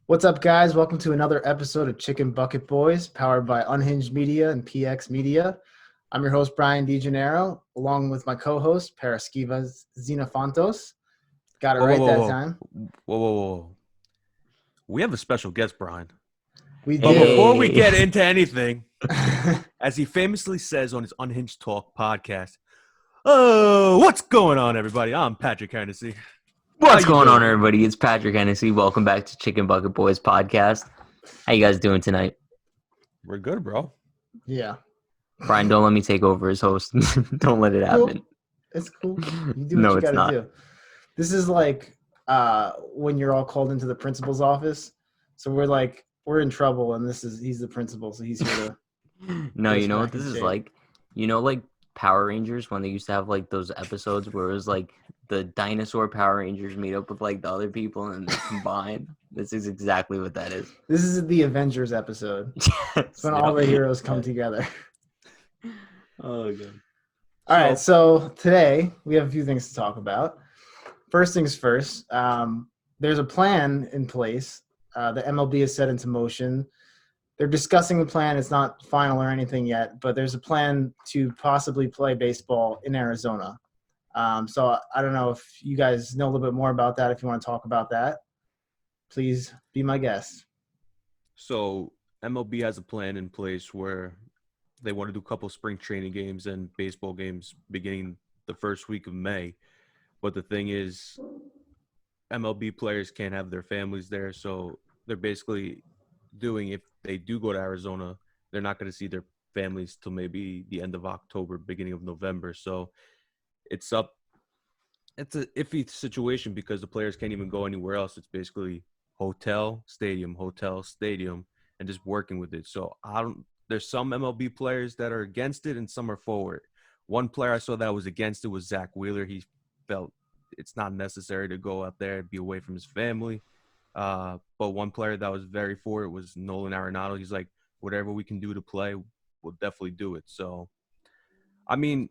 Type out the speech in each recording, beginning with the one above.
What's up, guys? Welcome to another episode of Chicken Bucket Boys, powered by Unhinged Media and PX Media. I'm your host, Brian DeGennaro, along with my co-host, Paraskevas Xenophontos. Got it Whoa, whoa, right whoa, that whoa, time. whoa, whoa, whoa! We have a special guest, Brian. We But do. before we get into anything, as he famously says on his Unhinged Talk podcast, "Oh, what's going on, everybody? I'm Patrick Hennessy. What's How you going on, doing?" everybody? It's Patrick Hennessy. Welcome back to Chicken Bucket Boys podcast. How you guys doing tonight? We're good, bro. Yeah. Brian, don't let me take over as host. Don't let it happen. Cool. It's cool. You do No, what you it's got to not. do. This is like when you're all called into the principal's office. So we're in trouble, and he's the principal, so he's here to No, put you us know what back in this is shape. like? You know, like Power Rangers when they used to have like those episodes where it was like the dinosaur Power Rangers meet up with like the other people and they combine. This is exactly what that is. This is the Avengers episode. It's when all the heroes come together. Oh, good. All right, so today we have a few things to talk about. First things first, there's a plan in place. The MLB is set into motion. They're discussing the plan. It's not final or anything yet, but there's a plan to possibly play baseball in Arizona. So I don't know if you guys know a little bit more about that. If you want to talk about that, please be my guest. So MLB has a plan in place where they want to do a couple spring training games and baseball games beginning the first week of May. But the thing is, MLB players can't have their families there, so they're basically doing, if they do go to Arizona, they're not going to see their families till maybe the end of October, beginning of November. So it's an iffy situation because the players can't even go anywhere else. It's basically hotel, stadium, and just working with it. So there's some MLB players that are against it and some are for it. One player I saw that was against it was Zach Wheeler. He felt it's not necessary to go out there and be away from his family. But one player that was very for it was Nolan Arenado. He's like, whatever we can do to play, we'll definitely do it. So, I mean,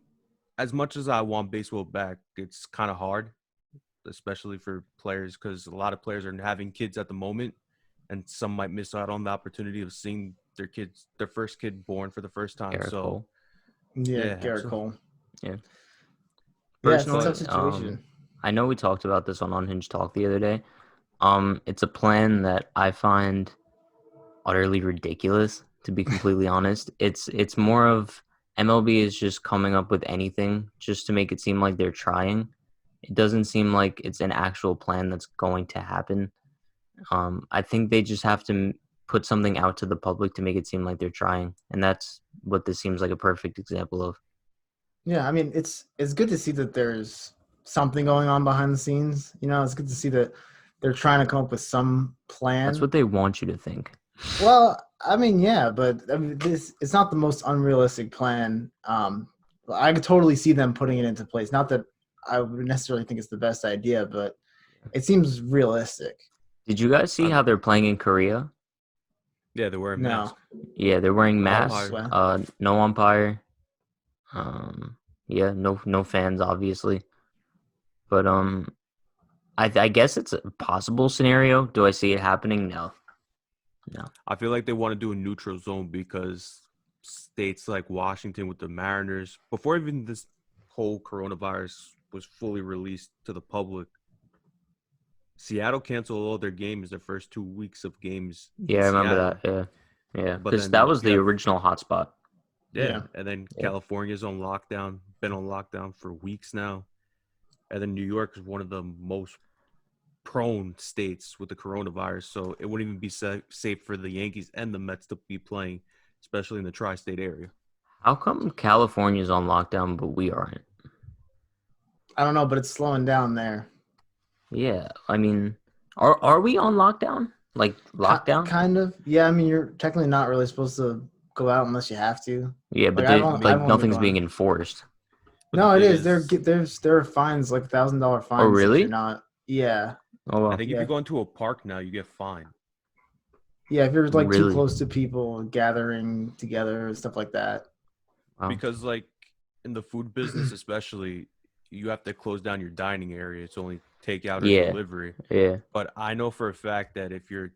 as much as I want baseball back, it's kind of hard, especially for players, because a lot of players are having kids at the moment, and some might miss out on the opportunity of seeing their first kid born for the first time. Garrett Cole. Garrett so, Cole. Yeah. Yeah, it's a Personally, tough situation. I know we talked about this on Unhinged Talk the other day. It's a plan that I find utterly ridiculous, to be completely honest. It's more of MLB is just coming up with anything just to make it seem like they're trying. It doesn't seem like it's an actual plan that's going to happen. I think they just have to put something out to the public to make it seem like they're trying, and that's what this seems like a perfect example of. Yeah, I mean, it's good to see that there's something going on behind the scenes. You know, it's good to see that they're trying to come up with some plan. That's what they want you to think. Well, I mean, yeah, but I mean, it's not the most unrealistic plan. I could totally see them putting it into place. Not that I would necessarily think it's the best idea, but it seems realistic. Did you guys see how they're playing in Korea? yeah, they're wearing No. masks. Yeah, they're wearing masks. Umpire. No umpire. Yeah, no fans, obviously. But I guess it's a possible scenario. Do I see it happening? No. I feel like they want to do a neutral zone because states like Washington with the Mariners, before even this whole coronavirus was fully released to the public, Seattle canceled all their games, their first 2 weeks of games. Yeah, I remember that. Yeah, But because then that was you the have, original hotspot. yeah, and then Yeah. California's on lockdown, been on lockdown for weeks now. And then New York is one of the most prone states with the coronavirus, so it wouldn't even be safe for the Yankees and the Mets to be playing, especially in the tri-state area. How come California's on lockdown but we aren't? I don't know, but it's slowing down there. Yeah, I mean, are we on lockdown? Like lockdown? Kind of. Yeah, I mean, you're technically not really supposed to go out unless you have to. Yeah, but I've only been nothing's going. being enforced. But No, the it thing is. There are fines, like $1,000 fines. Oh, really? If you're not. Yeah. Oh, wow. I think if you go into a park now, you get fined. Yeah, if you're like too Really? close to people gathering together and stuff like that. Wow. Because like in the food business especially, you have to close down your dining area. It's only takeout or Yeah. delivery. Yeah. But I know for a fact that if you're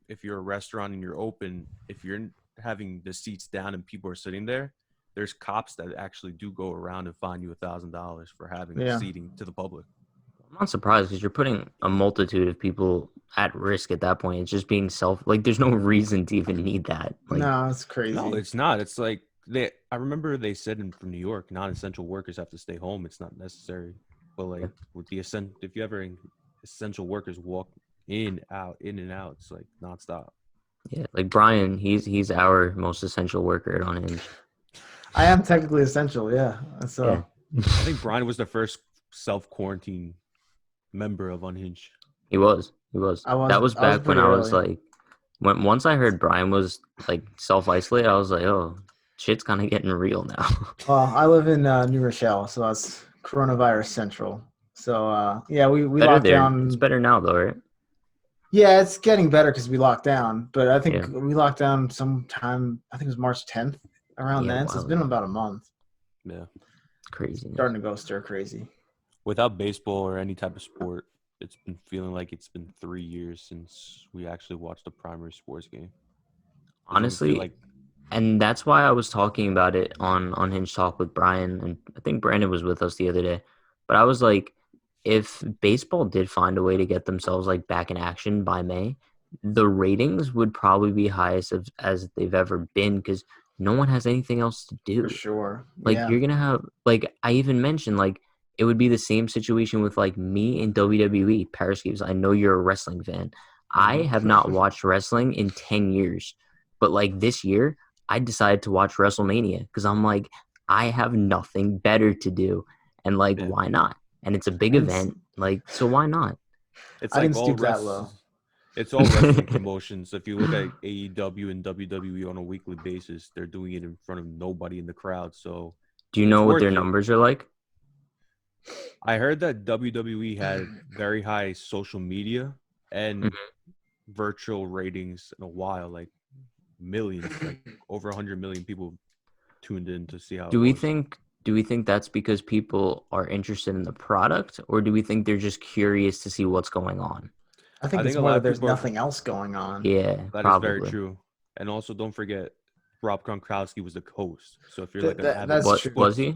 if you're a restaurant and you're open, if you're having the seats down and people are sitting there, there's cops that actually do go around and fine you $1,000 for having Yeah. seating to the public. I'm not surprised because you're putting a multitude of people at risk at that point. It's just being like, there's no reason to even need that. Like, No, it's crazy. No, it's not. It's like I remember they said from New York, non-essential workers have to stay home. It's not necessary. But like with the if you ever essential workers walk in and out, it's like nonstop. Yeah, like Brian, he's our most essential worker at Unhinged. I am technically essential, yeah. So Yeah. I think Brian was the first self-quarantine member of Unhinged. He was. That was back when pretty I was early. like, once I heard Brian was like self-isolated, I was like, oh, shit's kind of getting real now. Well, I live in New Rochelle, so that's coronavirus central. So yeah, we Better locked there. down. It's better now though, right? Yeah, it's getting better because we locked down. But I think Yeah. we locked down sometime. I think it was March 10th, around Yeah, then. So it's wow. been about a month. Yeah. It's crazy. Starting to go stir crazy. Without baseball or any type of sport, it's been feeling like it's been 3 years since we actually watched a primary sports game. Honestly, and that's why I was talking about it on Unhinged Talk with Brian, and I think Brandon was with us the other day. But I was like, if baseball did find a way to get themselves like back in action by May, the ratings would probably be highest as they've ever been because no one has anything else to do. For sure. Like Yeah. you're gonna have like I even mentioned like it would be the same situation with like me in WWE. Paraskevas, I know you're a wrestling fan. I have not watched wrestling in 10 years, but like this year I decided to watch WrestleMania because I'm like I have nothing better to do, and like why not? And it's a big event, like so why not? It's I like didn't all stoop that low. It's all wrestling promotions. If you look at AEW and WWE on a weekly basis, they're doing it in front of nobody in the crowd. So, do you know what their worth it. numbers are like? I heard that WWE had very high social media and virtual ratings in a while, like millions, like over 100 million people tuned in to see how. Do we think that's because people are interested in the product, or do we think they're just curious to see what's going on? I think it's a more lot that of there's people nothing else going on. Yeah, That probably. is very true. And also, don't forget, Rob Gronkowski was the host. So if you're like that's true. Was he?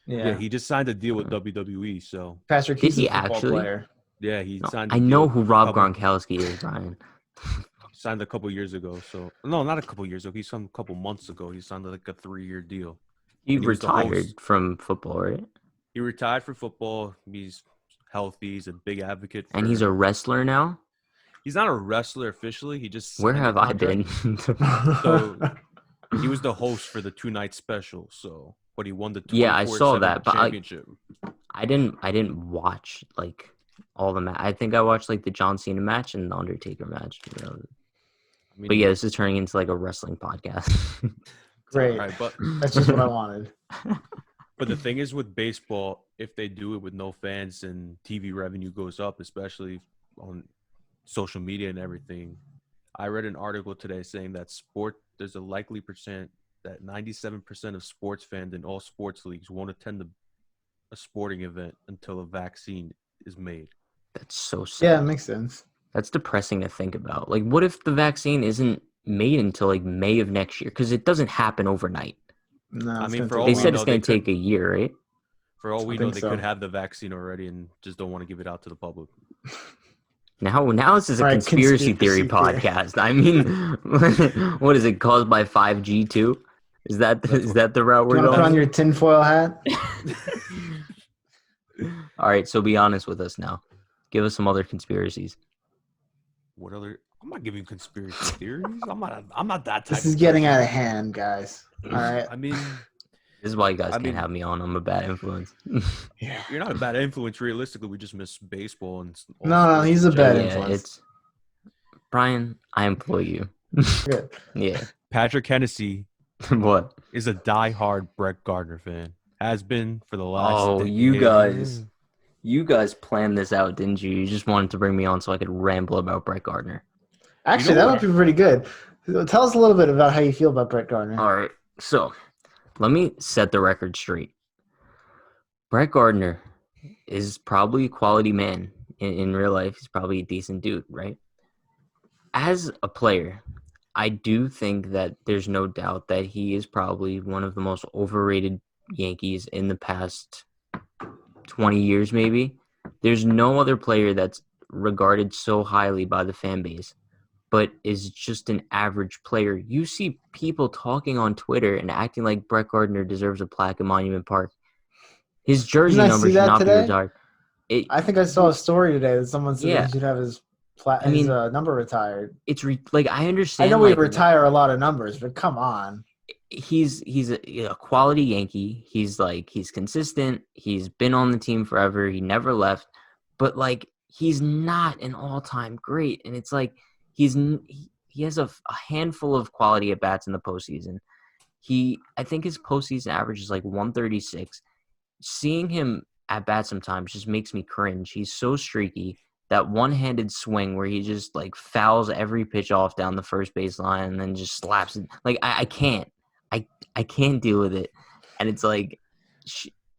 Yeah, he just signed a deal with WWE. So Patrick, Did he's he a football actually? player. yeah, he signed. I know who Rob Gronkowski is, Brian. Signed a couple years ago. So no, not a couple years ago. He signed a couple months ago. He signed like a 3-year deal. He And he was the retired host. from football, right? He retired from football. He's healthy. He's a big advocate. And he's a wrestler now. He's not a wrestler officially. He just Where signed a have I contract. been? So he was the host for the 2-night special. So, but he won the 24/7 Yeah, I saw that, but championship. I didn't watch like all the I think I watched like the John Cena match and the Undertaker match. I mean, But yeah, this is turning into like a wrestling podcast. Great. Right, but That's just what I wanted. But the thing is with baseball, if they do it with no fans and TV revenue goes up, especially on social media and everything. I read an article today saying that there's a likely percent that 97% of sports fans in all sports leagues won't attend a sporting event until a vaccine is made. That's so sad. Yeah, it makes sense. That's depressing to think about. Like, what if the vaccine isn't made until like May of next year? Because it doesn't happen overnight. No, I mean, They said it's going to take a year, right? For all we know, they so. could have the vaccine already and just don't want to give it out to the public. Now this is a Right, conspiracy theory theory. podcast. I mean, what is it caused by 5G too? Is that the route we're Do you want to going? put on your tinfoil hat? All right, so be honest with us now. Give us some other conspiracies. What other? I'm not giving conspiracy theories. I'm not that type. This is getting out of hand, guys. All right. I mean, this is why you guys can't have me on. I'm a bad influence. Yeah. You're not a bad influence. Realistically, we just miss baseball and. No, he's a bad Yeah, influence. Brian, I employ you. Good. Yeah. Patrick Hennessy What? is a diehard Brett Gardner fan. Has been for the last. Oh, decade. you guys planned this out, didn't you? You just wanted to bring me on so I could ramble about Brett Gardner. Actually, that would be pretty good. Tell us a little bit about how you feel about Brett Gardner. All right, so let me set the record straight. Brett Gardner is probably a quality man in real life. He's probably a decent dude, right? as a player, I do think that there's no doubt that he is probably one of the most overrated Yankees in the past 20 years, maybe. There's no other player that's regarded so highly by the fan base, but is just an average player. You see people talking on Twitter and acting like Brett Gardner deserves a plaque in Monument Park. His jersey Didn't I number see should that not be today? retired. I think I saw a story today that someone said that Yeah, he should have his I mean, number retired. it's like I I understand know we like retire a lot of numbers, but come on. he's a quality Yankee. He's consistent. He's been on the team forever. He never left. But like he's not an all-time great, and it's like he has a handful of quality at bats in the postseason. I think his postseason average is like 136. Seeing him at bat sometimes just makes me cringe. He's so streaky. That one-handed swing where he just like fouls every pitch off down the first baseline and then just slaps it. Like I can't. I can't deal with it. And it's like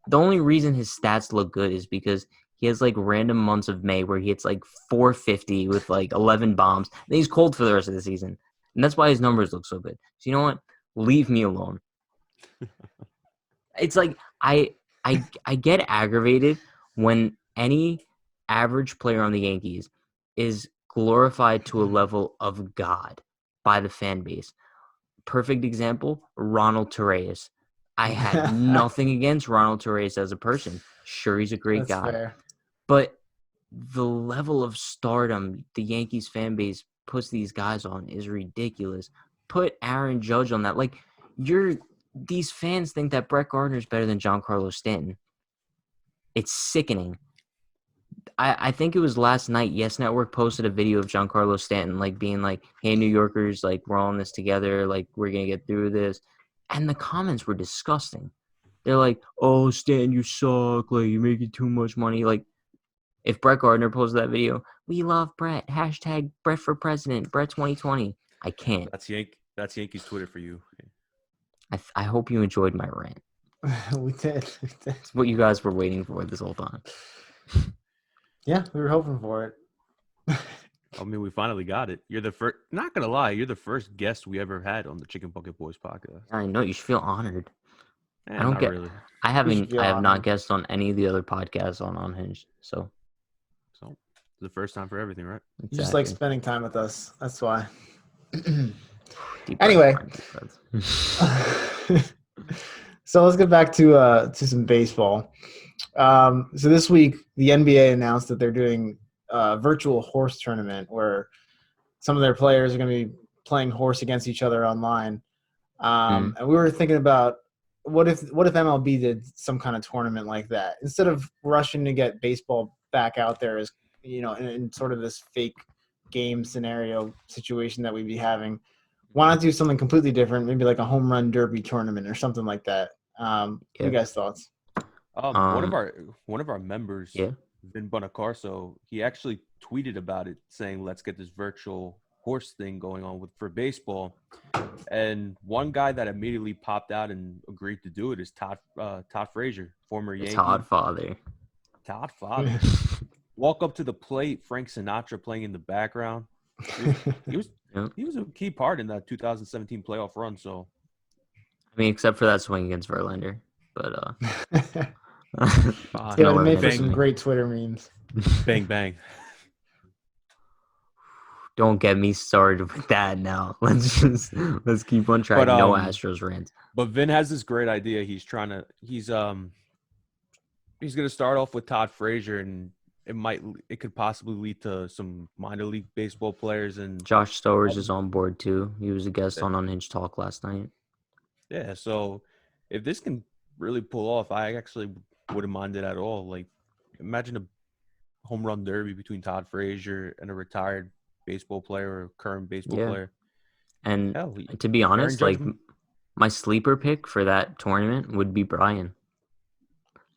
the only reason his stats look good is because he has like random months of May where he hits like 450 with like 11 bombs. And he's cold for the rest of the season. And that's why his numbers look so good. So you know what? Leave me alone. It's like I get aggravated when any average player on the Yankees is glorified to a level of God by the fan base. Perfect example, Ronald Torreyes. I had nothing against Ronald Torreyes as a person. Sure, he's a great That's guy. fair. But the level of stardom the Yankees fan base puts these guys on is ridiculous. Put Aaron Judge on that. Like, these fans think that Brett Gardner is better than Giancarlo Stanton. It's sickening. I think it was last night, Yes Network posted a video of Giancarlo Stanton, like, being like, hey, New Yorkers, like, we're all in this together. Like, we're going to get through this. And the comments were disgusting. They're like, oh, Stanton, you suck. Like, you're making too much money. Like, if Brett Gardner posted that video, we love Brett. Hashtag Brett for president. Brett 2020. I can't. That's Yankees Twitter for you. I hope you enjoyed my rant. We did. It's what you guys were waiting for this whole time. Yeah, we were hoping for it. I mean, we finally got it. You're the first. Not gonna lie, you're the first guest we ever had on the Chicken Bucket Boys podcast. I know you should feel honored. I don't Not get. really. I should feel have not honored. guessed on any of the other podcasts on Unhinged. So So it's the first time for everything, right? You just like exactly. spending time with us. That's why. Deep Anyway. breath, deep breath. So let's get back to some baseball. So this week, the NBA announced that they're doing a virtual horse tournament where some of their players are going to be playing horse against each other online. And we were thinking about what if MLB did some kind of tournament like that instead of rushing to get baseball back out there as in sort of this fake game scenario situation that we'd be having. Why not do something completely different? Maybe like a home run derby tournament or something like that. What are you guys' thoughts? One of our members, Yeah. Vin Bonacarso, he actually tweeted about it, saying, "Let's get this virtual horse thing going on for baseball." And one guy that immediately popped out and agreed to do it is Todd Frazier, former Yankee. Todd Father. Todd Father. Walk up to the plate, Frank Sinatra playing in the background. He was a key part in that 2017 playoff run. So, I mean, except for that swing against Verlander, but Yeah, it made for some great Twitter memes. Bang bang. Don't get me started with that now. Let's keep on track. No Astros rants. But Vin has this great idea. He's gonna start off with Todd Frazier, and it could possibly lead to some minor league baseball players. And Josh Stowers is on board too. He was a guest on Unhinged Talk last night. Yeah, so if this can really pull off, I actually wouldn't mind it at all. Like, imagine a home run derby between Todd Frazier and a retired baseball player or a current baseball player. And to be honest, like, my sleeper pick for that tournament would be Brian.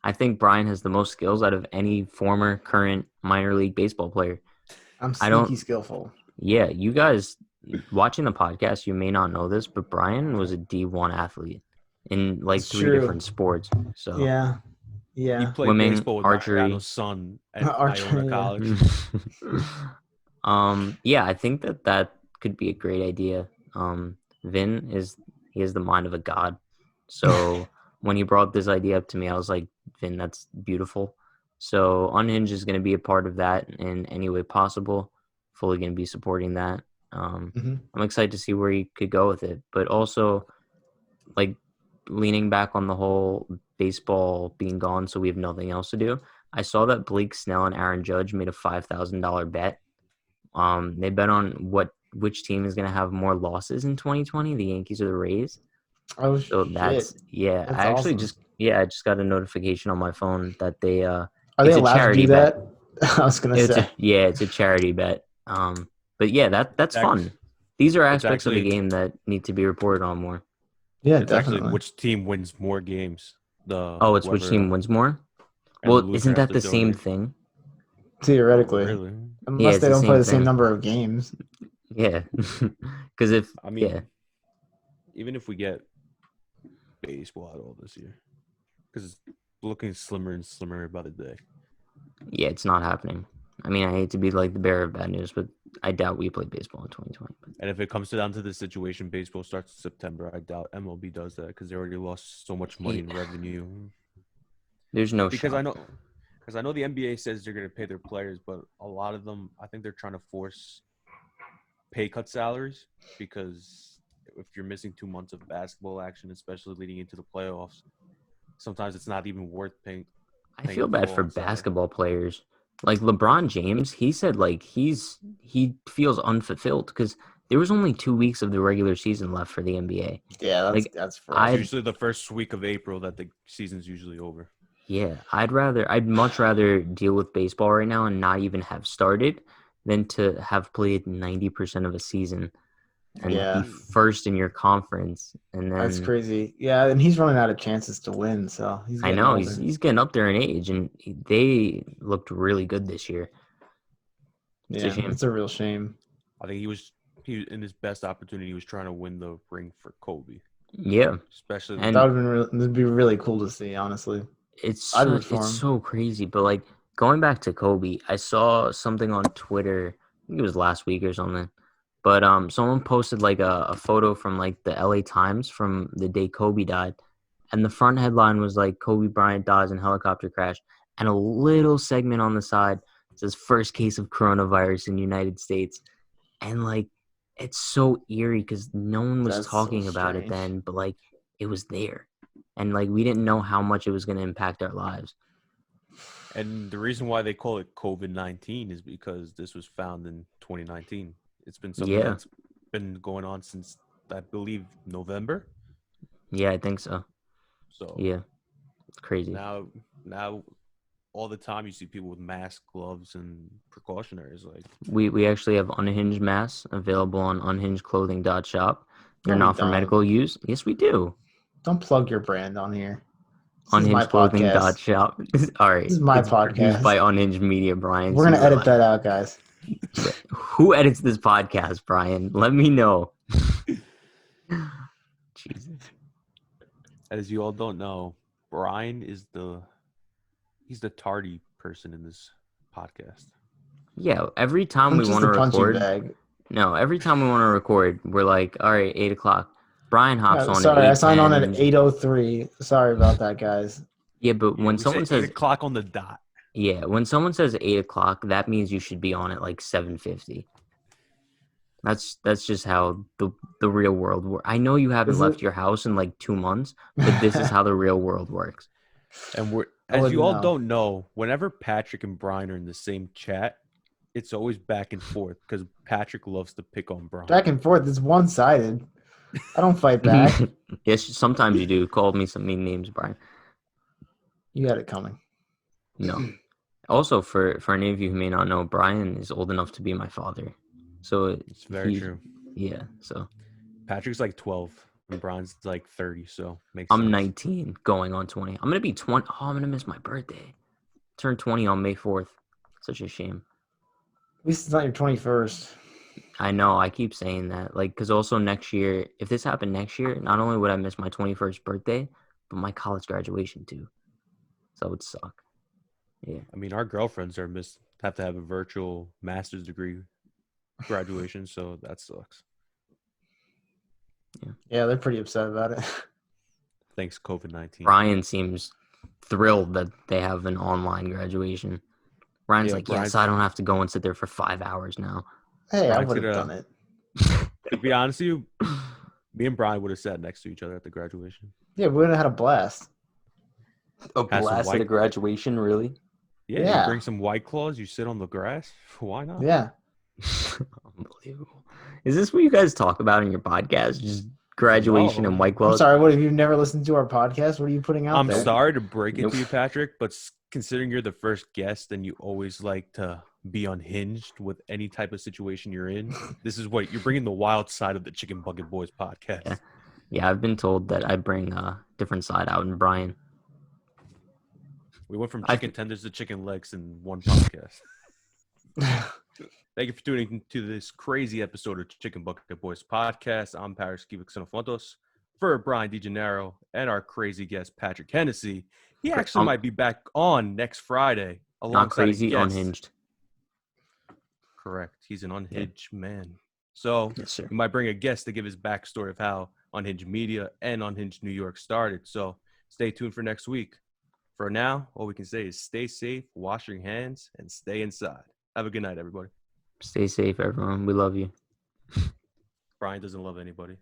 I think Brian has the most skills out of any former, current minor league baseball player. I'm sneaky skillful. Yeah, you guys watching the podcast, you may not know this, but Brian was a D1 athlete in like It's 3 true. different sports. So Yeah. He played Women, baseball with archery. Mariano's son at Iona College. Yeah, I think that could be a great idea. Vin he has the mind of a god. So when he brought this idea up to me, I was like, Vin, that's beautiful. So Unhinged is going to be a part of that in any way possible. Fully going to be supporting that. Hmm. I'm excited to see where he could go with it, but also like leaning back on the whole baseball being gone, so we have nothing else to do. I saw that Blake Snell and Aaron Judge made a $5,000 bet. They bet on which team is going to have more losses in 2020, the Yankees or the Rays. Oh So shit, that's awesome. I just got a notification on my phone that Are they it's a allowed to charity do bet. that? I was gonna say. It's a charity bet. But yeah, that's Act- fun. These are It's aspects of the actually game that need to be reported on more. Yeah, it's actually definitely. which team wins more games. The Oh, it's which team whoever wins more? and the Well, loser isn't has that to the same donate. thing? Oh, Theoretically, really? Yeah, unless it's they the don't play same the same thing. number of games. Yeah, because I mean, even if we get baseball at all this year, because it's looking slimmer and slimmer by the day. yeah, it's not happening. I mean, I hate to be like the bearer of bad news, but I doubt we play baseball in 2020. And if it comes down to the situation, baseball starts in September. I doubt MLB does that because they already lost so much money in revenue. There's no Because shot. I know the NBA says they're going to pay their players, but a lot of them, I think they're trying to force pay cut salaries because if you're missing 2 months of basketball action, especially leading into the playoffs, sometimes it's not even worth paying. I Paying feel the bad full for on salary. basketball players. Like LeBron James, he said like he feels unfulfilled because there was only 2 weeks of the regular season left for the NBA. Yeah, Like that's It's rough. usually the first week of April that the season's usually over. Yeah, I'd much rather deal with baseball right now and not even have started than to have played 90% of a season and be Yeah, first in your conference. And that's then crazy. Yeah, and he's running out of chances to win, so he's I getting know older. he's getting up there in age, and they looked really good this year. It's a Yeah, shame. it's a real shame. I think he in his best opportunity. He was trying to win the ring for Kobe, Yeah, especially That and would have been it'd be really cool to see, honestly. I'd root for it's him. so crazy. But like going back to Kobe, I saw something on Twitter. I think it was last week or something. But someone posted like a photo from like the LA Times from the day Kobe died, and the front headline was like Kobe Bryant dies in helicopter crash, and a little segment on the side says first case of coronavirus in the United States, and like it's so eerie because no one was That's so talking about it strange. then, but like it was there, and like we didn't know how much it was going to impact our lives. and the reason why they call it COVID-19 is because this was found in 2019. It's been something Yeah, that's been going on since I believe November. yeah, I think so. So Yeah, it's crazy. now all the time you see people with masks, gloves, and precautionaries. Like We actually have unhinged masks available on unhingedclothing.shop. They're No, we not for don't. medical use. Yes, we do. Don't plug your brand on here. This is my podcast. Unhingedclothing.shop. All right. This is my It's produced podcast. by Unhinged Media, Brian. We're So gonna you edit that relax. out, guys. Who edits this podcast, Brian? Let me know. Jesus. as you all don't know, Brian is he's the tardy person in this podcast. Yeah, every time I'm we just want to a punching record, bag. no, every time we want to record, we're like, all right, 8 o'clock. Brian hops on at Sorry, I signed on 8:10. at 8:03. Sorry about that, guys. Yeah, but Yeah, when we say someone 8 says o'clock on the dot. Yeah, when someone says 8 o'clock, that means you should be on at like 7:50. That's just how the real world works. I know you haven't Is it? left your house in like 2 months, but this is how the real world works. And I as you wouldn't all know. don't know, whenever Patrick and Brian are in the same chat, it's always back and forth because Patrick loves to pick on Brian. Back and forth. It's one-sided. I don't fight back. Yes, sometimes you do. Called me some mean names, Brian. You got it coming. No. Also, for any of you who may not know, Brian is old enough to be my father. So It's very true. Yeah. So Patrick's like 12 and Brian's like 30, so makes I'm sense. 19, going on 20. I'm gonna be 20. Oh, I'm gonna miss my birthday. Turn 20 on May 4th. Such a shame. At least it's not your 21st. I know. I keep saying that. Like, because also next year, if this happened next year, not only would I miss my 21st birthday, but my college graduation too. So it would suck. Yeah. I mean, our girlfriends have to have a virtual master's degree graduation, so that sucks. Yeah, they're pretty upset about it. Thanks COVID-19. Brian seems thrilled that they have an online graduation. Brian's Yeah, like, Brian's- yes, I don't have to go and sit there for 5 hours now. Hey, I Brian's would have gonna- done it. To be honest with you, me and Brian would have sat next to each other at the graduation. Yeah, we would have had a blast. A Has some blast at white- a graduation, really? Yeah, Yeah. you bring some White Claws, you sit on the grass. Why not? Yeah. Unbelievable. Is this what you guys talk about in your podcast? Just graduation No. and White I'm Claws? sorry. What, have you never listened to our podcast? What are you putting out I'm there? sorry to break it Nope. to you, Patrick, but considering you're the first guest and you always like to be unhinged with any type of situation you're in, this is what you're bringing the wild side of the Chicken Bucket Boys podcast. Yeah. Yeah, I've been told that I bring a different side out in Brian. We went from I chicken tenders to chicken legs in one podcast. Thank you for tuning into this crazy episode of Chicken Bucket Boys podcast. I'm Paraskevas Xenophontos for Brian DeGennaro and our crazy guest Patrick Hennessy. He actually might be back on next Friday alongside Not crazy, a guest. unhinged. Correct. He's an unhinged man. So Yes, sir. we might bring a guest to give his backstory of how Unhinged Media and Unhinged New York started. So stay tuned for next week. For now, all we can say is stay safe, wash your hands, and stay inside. Have a good night, everybody. Stay safe, everyone. We love you. Brian doesn't love anybody.